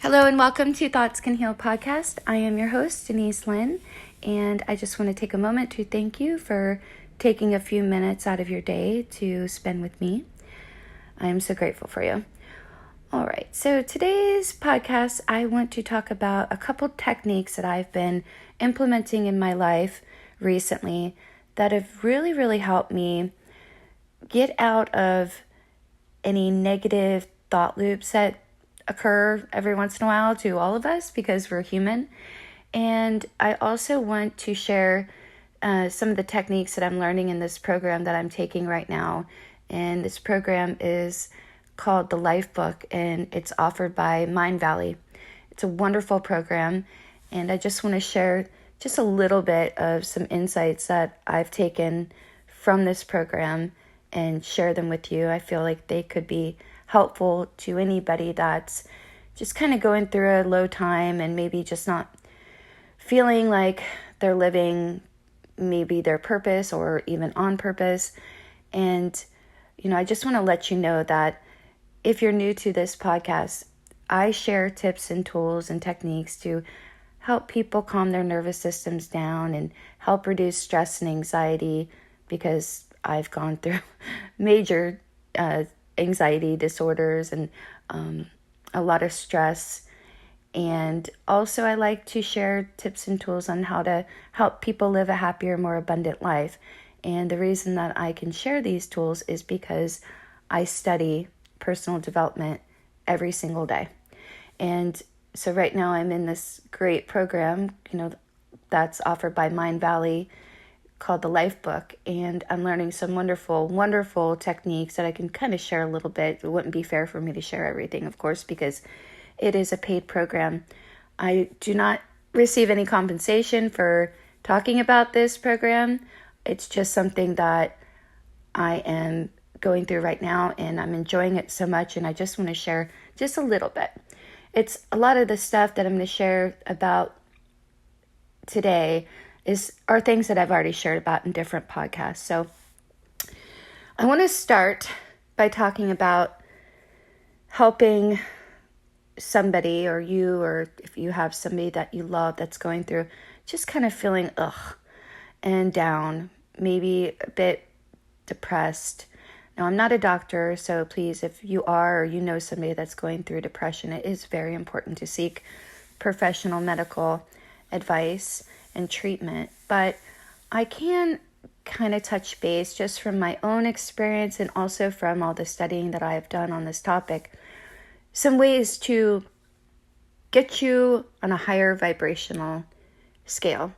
Hello and welcome to Thoughts Can Heal podcast. I am your host, Denise Lynn, and I just want to take a moment to thank you for taking a few minutes out of your day to spend with me. I am so grateful for you. All right, so today's podcast, I want to talk about a couple techniques that I've been implementing in my life recently that have really helped me get out of any negative thought loops that occur every once in a while to all of us because we're human. And I also want to share some of the techniques that I'm learning in this program that I'm taking right now. And this program is called the Life Book, and it's offered by Mind Valley. It's a wonderful program, and I just want to share just a little bit of some insights that I've taken from this program and share them with you. I feel like they could be helpful to anybody that's just kind of going through a low time and maybe just not feeling like they're living maybe their purpose or even on purpose. And, I just want to let you know that if you're new to this podcast, I share tips and tools and techniques to help people calm their nervous systems down and help reduce stress and anxiety, because I've gone through major anxiety disorders and a lot of stress. And also I like to share tips and tools on how to help people live a happier, more abundant life. And the reason that I can share these tools is because I study personal development every single day. And so right now I'm in this great program, that's offered by Mind Valley, called the Life Book, and I'm learning some wonderful techniques that I can kind of share a little bit. It wouldn't be fair for me to share everything, of course, because it is a paid program. I do not receive any compensation for talking about this program. It's just something that I am going through right now, and I'm enjoying it so much, and I just want to share just a little bit. It's a lot of the stuff that I'm going to share about today are things that I've already shared about in different podcasts. So I want to start by talking about helping somebody, or you, or if you have somebody that you love that's going through just kind of feeling and down, maybe a bit depressed. Now, I'm not a doctor, so please, if you are or you know somebody that's going through depression, it is very important to seek professional medical advice and treatment. But I can kind of touch base just from my own experience and also from all the studying that I have done on this topic, some ways to get you on a higher vibrational scale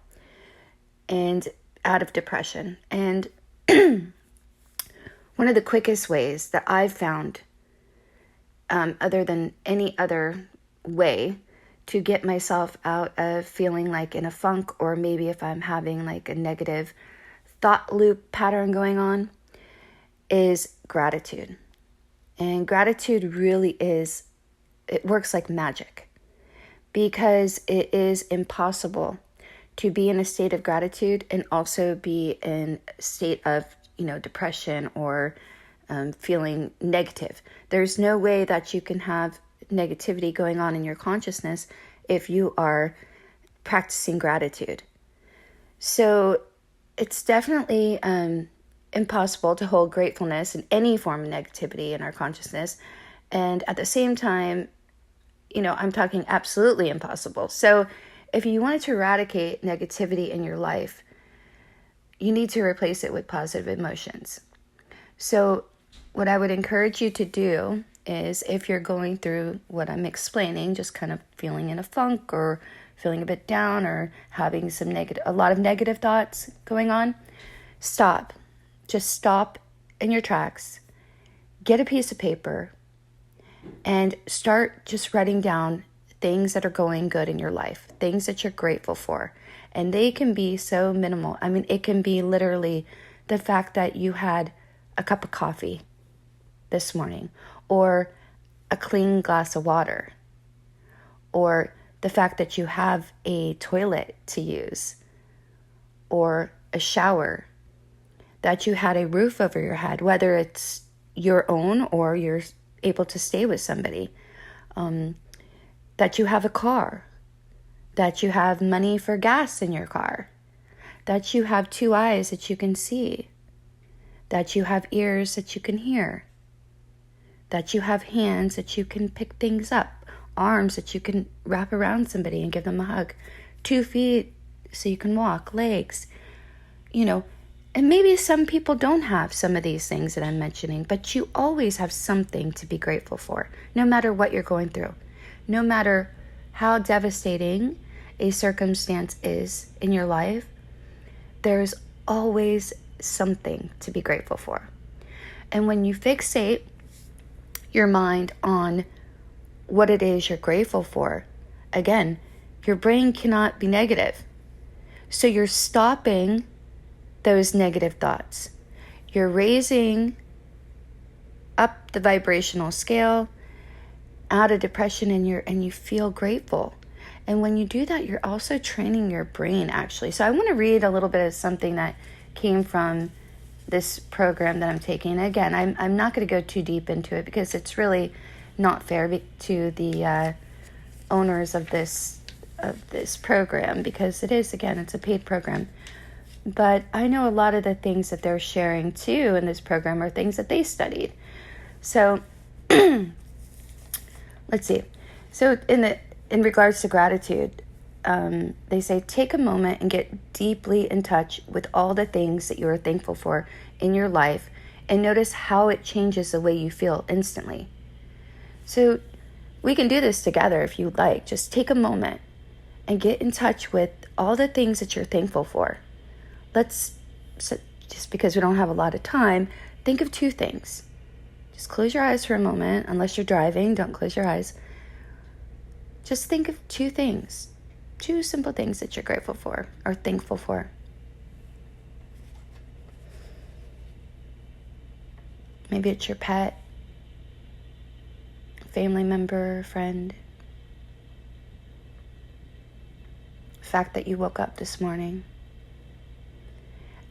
and out of depression. And one of the quickest ways that I've found, other than any other way, to get myself out of feeling like in a funk, or maybe if I'm having like a negative thought loop pattern going on, is gratitude. And gratitude really it works like magic, because it is impossible to be in a state of gratitude and also be in a state of, depression or feeling negative. There's no way that you can have negativity going on in your consciousness if you are practicing gratitude. So it's definitely impossible to hold gratefulness in any form of negativity in our consciousness. And at the same time, I'm talking absolutely impossible. So if you wanted to eradicate negativity in your life, you need to replace it with positive emotions. So what I would encourage you to do is, if you're going through what I'm explaining, just kind of feeling in a funk or feeling a bit down or having a lot of negative thoughts going on, stop. Just stop in your tracks, get a piece of paper, and start just writing down things that are going good in your life, things that you're grateful for. And they can be so minimal. I mean, it can be literally the fact that you had a cup of coffee this morning, or a clean glass of water, or the fact that you have a toilet to use, or a shower, that you had a roof over your head, whether it's your own or you're able to stay with somebody. that you have a car, that you have money for gas in your car, that you have 2 eyes that you can see, that you have ears that you can hear, that you have hands that you can pick things up, arms that you can wrap around somebody and give them a hug, 2 feet so you can walk, legs, and maybe some people don't have some of these things that I'm mentioning, but you always have something to be grateful for, no matter what you're going through, no matter how devastating a circumstance is in your life, there's always something to be grateful for. And when you fixate your mind on what it is you're grateful for, again, your brain cannot be negative. So you're stopping those negative thoughts. You're raising up the vibrational scale out of depression, and you feel grateful. And when you do that, you're also training your brain, actually. So I want to read a little bit of something that came from this program that I'm taking. Again, I'm not going to go too deep into it because it's really not fair to the owners of this program, because it's a paid program. But I know a lot of the things that they're sharing too in this program are things that they studied. So let's see. So in regards to gratitude, they say take a moment and get deeply in touch with all the things that you are thankful for in your life, and notice how it changes the way you feel instantly. So we can do this together if you'd like. Just take a moment and get in touch with all the things that you're thankful for. Just because we don't have a lot of time, think of 2 things. Just close your eyes for a moment. Unless you're driving, don't close your eyes. Just think of 2 things, 2 simple things that you're grateful for or thankful for. Maybe it's your pet, family member, friend. The fact that you woke up this morning.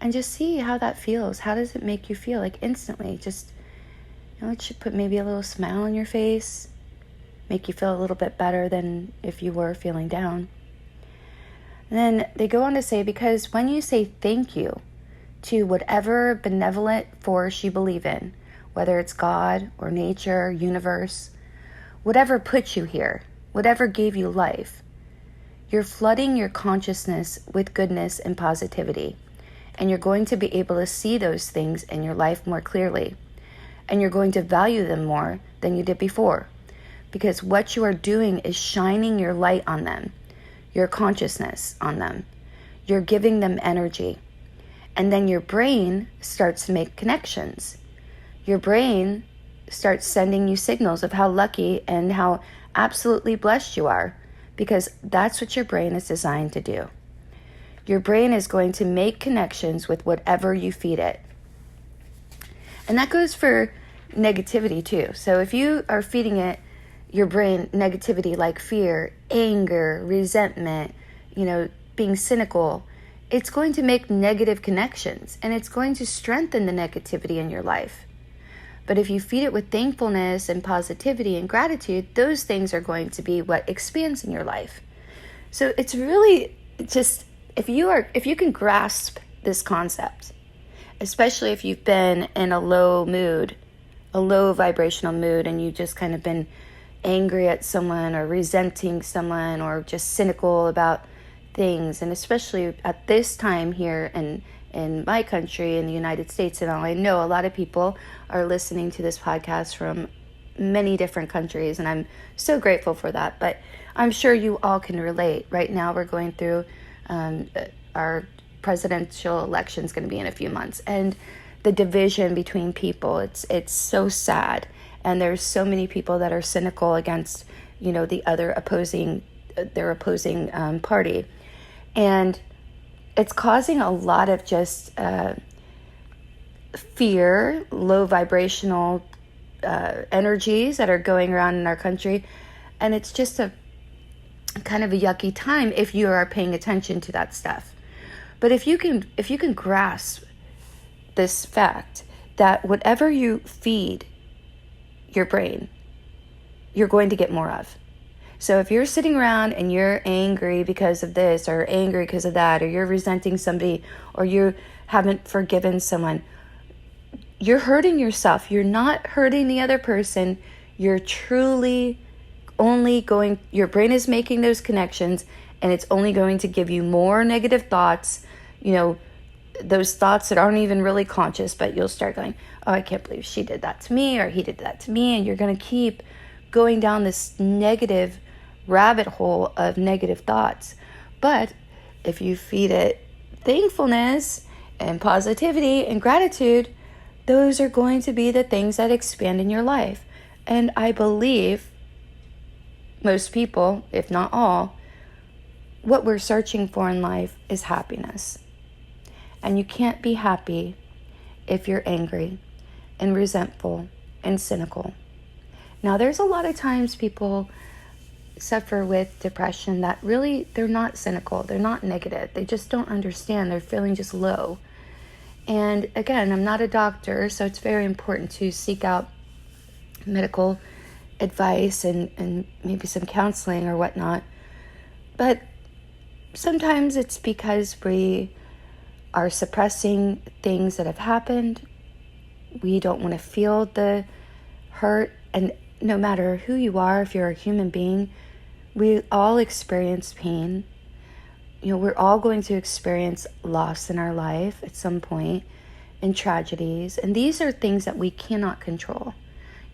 And just see how that feels. How does it make you feel? Like instantly, just, it should put maybe a little smile on your face, make you feel a little bit better than if you were feeling down. And then they go on to say, because when you say thank you to whatever benevolent force you believe in, whether it's God or nature, universe, whatever put you here, whatever gave you life, you're flooding your consciousness with goodness and positivity. And you're going to be able to see those things in your life more clearly. And you're going to value them more than you did before. Because what you are doing is shining your light on them, your consciousness on them. You're giving them energy. And then your brain starts to make connections. Your brain starts sending you signals of how lucky and how absolutely blessed you are. Because that's what your brain is designed to do. Your brain is going to make connections with whatever you feed it. And that goes for negativity too. So if you are feeding your brain negativity like fear, anger, resentment, being cynical, it's going to make negative connections and it's going to strengthen the negativity in your life. But if you feed it with thankfulness and positivity and gratitude, those things are going to be what expands in your life. So it's really just, if you can grasp this concept, especially if you've been in a low mood, a low vibrational mood, and you've just kind of been angry at someone or resenting someone or just cynical about things, and especially at this time here in my country, in the United States, and all, I know a lot of people are listening to this podcast from many different countries, and I'm so grateful for that. But I'm sure you all can relate. Right now we're going through our presidential election is going to be in a few months, and the division between people, it's so sad, and there's so many people that are cynical against the other opposing party, and it's causing a lot of just fear, low vibrational energies that are going around in our country, and it's just a kind of a yucky time if you are paying attention to that stuff. But if you can grasp this fact that whatever you feed your brain, you're going to get more of. So if you're sitting around and you're angry because of this or angry because of that, or you're resenting somebody, or you haven't forgiven someone, you're hurting yourself. You're not hurting the other person. You're truly only your brain is making those connections, and it's only going to give you more negative thoughts, those thoughts that aren't even really conscious, but you'll start going, oh, I can't believe she did that to me, or he did that to me, and you're going to keep going down this negative rabbit hole of negative thoughts. But if you feed it thankfulness and positivity and gratitude, those are going to be the things that expand in your life. And I believe most people, if not all, what we're searching for in life is happiness. And you can't be happy if you're angry and resentful and cynical. Now, there's a lot of times people suffer with depression that really, they're not cynical, they're not negative, they just don't understand, they're feeling just low. And again, I'm not a doctor, so it's very important to seek out medical advice and maybe some counseling or whatnot. But sometimes it's because we are suppressing things that have happened. We don't want to feel the hurt. And no matter who you are, if you're a human being, we all experience pain. We're all going to experience loss in our life at some point, and tragedies. And these are things that we cannot control.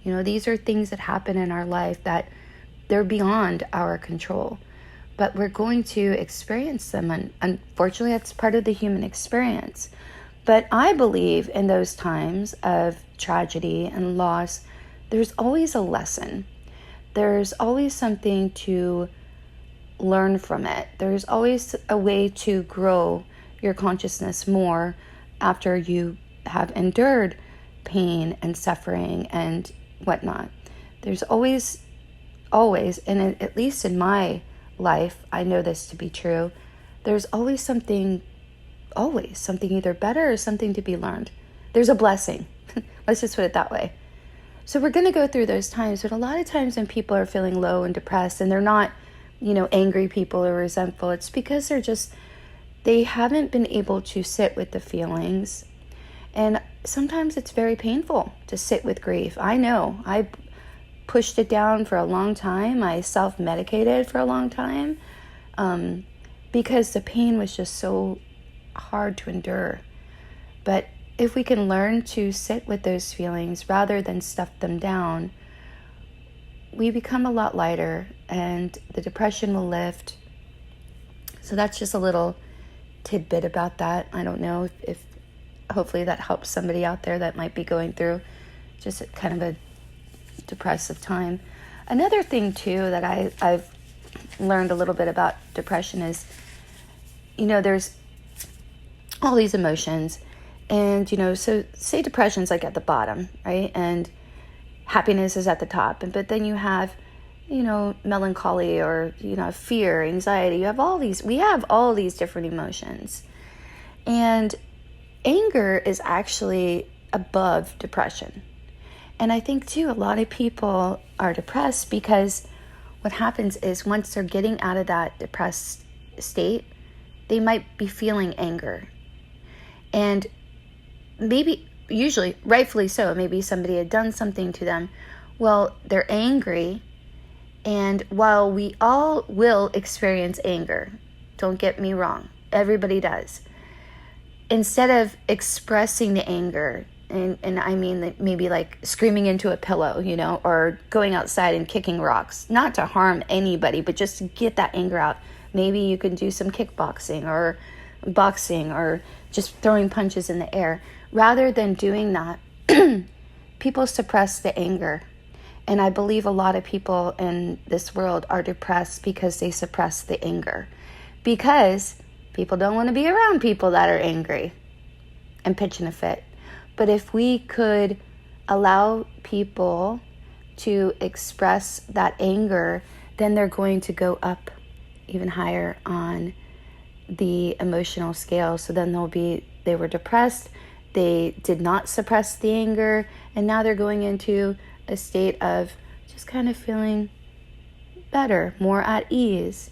These are things that happen in our life that they're beyond our control. But we're going to experience them, and unfortunately that's part of the human experience. But I believe in those times of tragedy and loss, there's always a lesson. There's always something to learn from it. There's always a way to grow your consciousness more after you have endured pain and suffering and whatnot. There's always, and at least in my life, I know this to be true, there's always something either better or something to be learned. There's a blessing. Let's just put it that way. So we're going to go through those times, but a lot of times when people are feeling low and depressed and they're not, angry people or resentful, it's because they haven't been able to sit with the feelings. And sometimes it's very painful to sit with grief. I know. I pushed it down for a long time. I self-medicated for a long time because the pain was just so hard to endure. But if we can learn to sit with those feelings rather than stuff them down, we become a lot lighter and the depression will lift. So that's just a little tidbit about that. I don't know if hopefully that helps somebody out there that might be going through just kind of a depressive time. Another thing too that I've learned a little bit about depression is, there's all these emotions, and so say depression's like at the bottom, right? And happiness is at the top, but then you have melancholy or fear, anxiety. We have all these different emotions, and anger is actually above depression. And I think too, a lot of people are depressed because what happens is once they're getting out of that depressed state, they might be feeling anger. And usually, rightfully so, maybe somebody had done something to them. Well, they're angry. And while we all will experience anger, don't get me wrong, everybody does. Instead of expressing the anger, and I mean maybe like screaming into a pillow, or going outside and kicking rocks, not to harm anybody, but just to get that anger out. Maybe you can do some kickboxing or boxing or just throwing punches in the air. Rather than doing that, people suppress the anger. And I believe a lot of people in this world are depressed because they suppress the anger. Because people don't want to be around people that are angry and pitching a fit. But if we could allow people to express that anger, then they're going to go up even higher on the emotional scale. So then they were depressed, they did not suppress the anger, and now they're going into a state of just kind of feeling better, more at ease.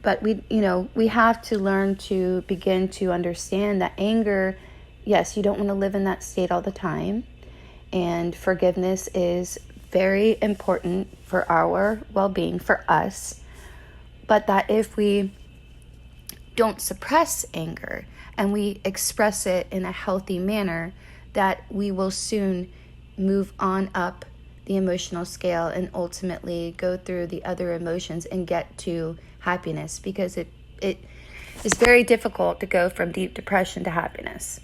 But we have to learn to begin to understand that anger, yes, you don't want to live in that state all the time. And forgiveness is very important for our well-being, for us. But that if we don't suppress anger and we express it in a healthy manner, that we will soon move on up the emotional scale and ultimately go through the other emotions and get to happiness, because it is very difficult to go from deep depression to happiness.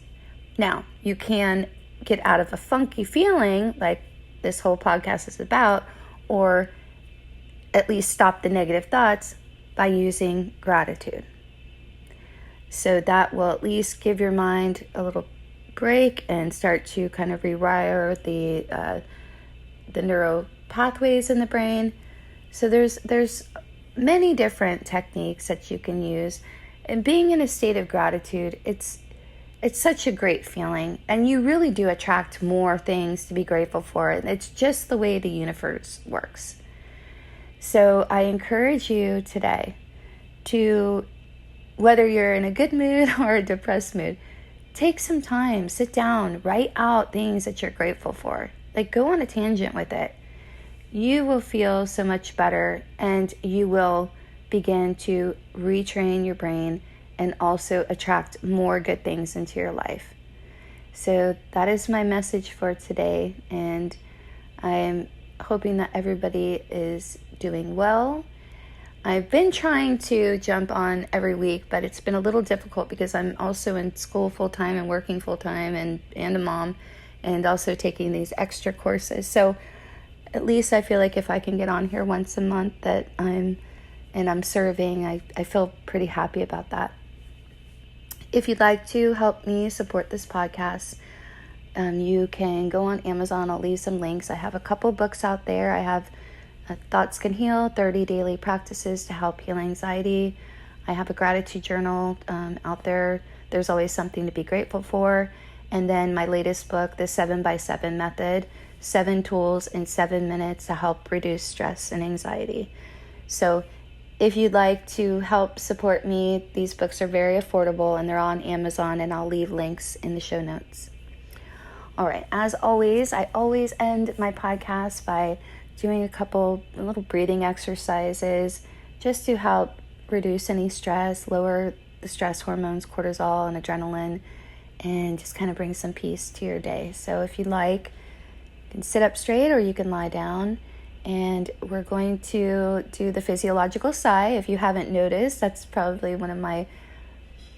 Now, you can get out of a funky feeling like this whole podcast is about, or at least stop the negative thoughts by using gratitude. So that will at least give your mind a little break and start to kind of rewire the neural pathways in the brain. So there's many different techniques that you can use. And being in a state of gratitude, it's such a great feeling, and you really do attract more things to be grateful for. It's just the way the universe works. So I encourage you today to, whether you're in a good mood or a depressed mood, take some time, sit down, write out things that you're grateful for. Like, go on a tangent with it. You will feel so much better, and you will begin to retrain your brain and also attract more good things into your life. So that is my message for today, and I am hoping that everybody is doing well. I've been trying to jump on every week, but it's been a little difficult because I'm also in school full-time and working full-time and a mom, and also taking these extra courses. So at least I feel like if I can get on here once a month that I'm serving, I feel pretty happy about that. If you'd like to help me support this podcast, you can go on Amazon. I'll leave some links. I have a couple books out there. I have Thoughts Can Heal, 30 Daily Practices to Help Heal Anxiety. I have a gratitude journal out there. There's always something to be grateful for. And then my latest book, The 7x7 Method, 7 tools in 7 minutes to help reduce stress and anxiety. So if you'd like to help support me, these books are very affordable and they're on Amazon, and I'll leave links in the show notes. All right, as always, I always end my podcast by doing a couple little breathing exercises just to help reduce any stress, lower the stress hormones, cortisol and adrenaline, and just kind of bring some peace to your day. So if you like, you can sit up straight or you can lie down. And we're going to do the physiological sigh. If you haven't noticed, that's probably one of my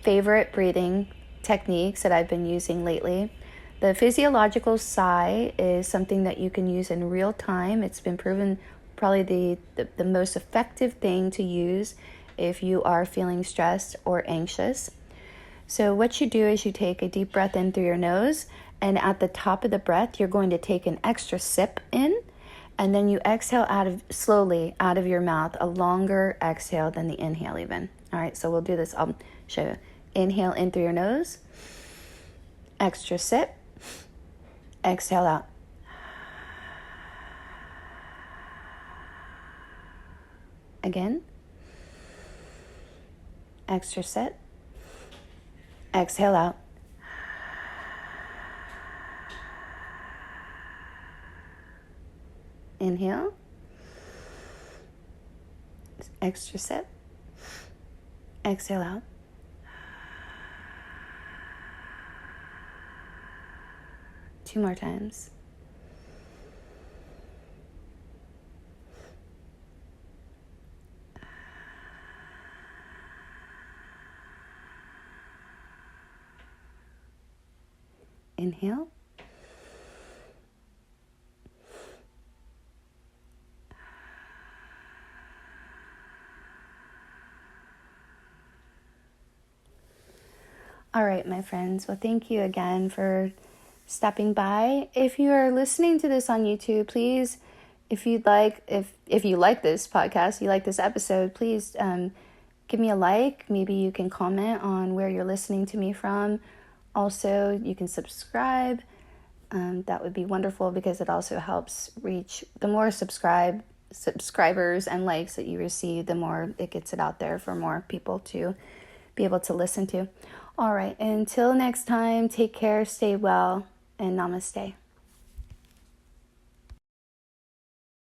favorite breathing techniques that I've been using lately. The physiological sigh is something that you can use in real time. It's been proven probably the most effective thing to use if you are feeling stressed or anxious. So what you do is you take a deep breath in through your nose, and at the top of the breath, you're going to take an extra sip in. And then you exhale slowly out of your mouth, a longer exhale than the inhale even. All right, so we'll do this. I'll show you. Inhale in through your nose. Extra sip. Exhale out. Again. Extra sip. Exhale out. Inhale, extra sip, exhale out. Two more times. Inhale. All right, my friends. Well, thank you again for stopping by. If you are listening to this on YouTube, please, if you like this podcast, you like this episode, please give me a like. Maybe you can comment on where you're listening to me from. Also, you can subscribe. That would be wonderful because it also helps reach. The more subscribers subscribers and likes that you receive, the more it gets it out there for more people to be able to listen to. All right, until next time, take care, stay well, and namaste.